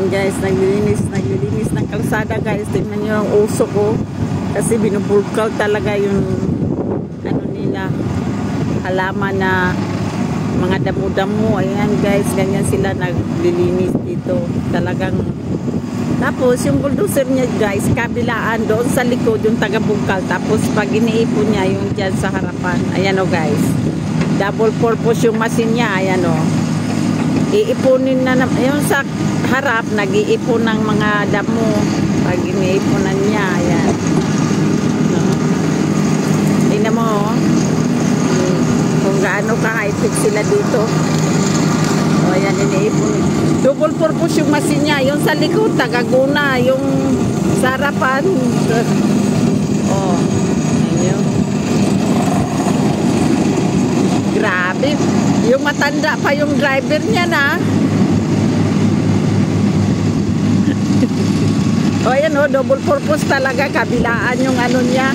Ayan guys, naglilinis ng kalsada guys. Tingnan nyo ang uso ko. Kasi binubulkal talaga yung ano nila, halaman na mga damo-damo. Ayan guys, ganyan sila naglilinis dito. Talagang, tapos yung bulldozer niya guys, kabilaan doon sa likod yung taga-bungkal. Tapos pag iniipon niya yung dyan sa harapan. Ayan o guys, double purpose yung machine niya. Ayan o, iipunin na yung sa harap, nag-iipon ng mga damo pag iniipunan niya. Ayan, no? Tingnan mo kung gaano ka-high-tech sila dito. O ayan, iniipon. Double purpose yung machine niya. Yung sa likod, tagaguna. Yung sa harapan, o ayan. Grabe, yung matanda pa yung driver niya na. O ayan o, double purpose talaga. Kabilaan yung ano niya,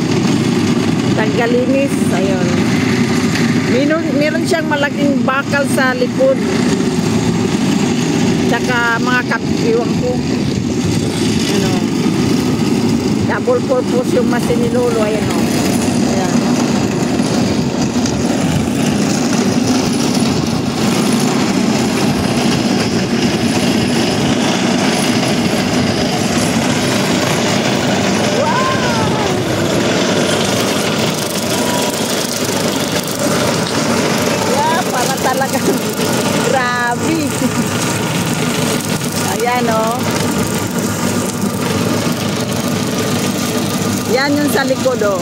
taggalinis. Ayun, meron siyang malaking bakal sa likod, tsaka mga kapiwang ko. Ano, double purpose yung machine ni Lolo. Ayan o, ayan. Grabe. Ayan o. Yan yung sa likod o.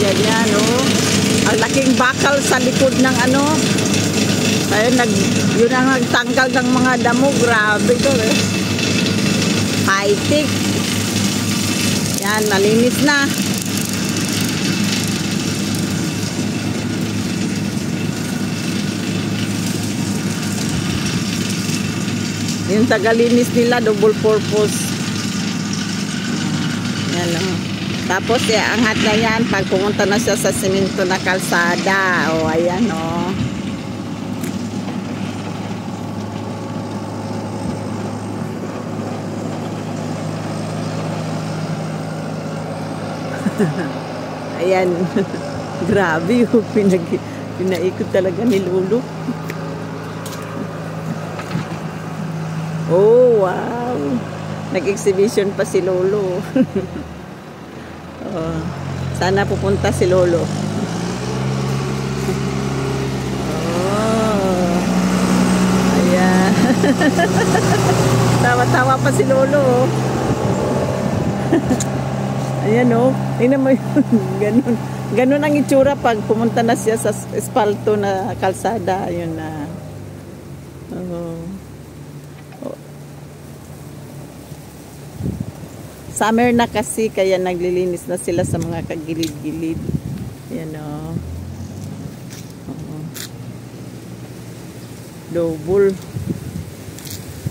Yan o, ang laking bakal sa likod ng ano. Ayun, yun ang nagtanggal ng mga damo. Grabe to eh, high-tech. Yan, nalinis na. Yung tagalinis nila, double purpose. Yan o. Tapos angat na yan pag pumunta na siya sa semento na kalsada. O ayan o. Ayan. Grabe yung pinaikot talaga ni Lolo. Oh wow, nag-exhibition pa si Lolo. Oh, sana pupunta si Lolo. Oh, ayan. Tawa-tawa pa si Lolo. Ayan o, tingnan mo yun. Ganun ang itsura pag pumunta na siya sa espalto na kalsada. Ayun na. Summer na kasi, kaya naglilinis na sila sa mga kagilid-gilid. Yan o. Double.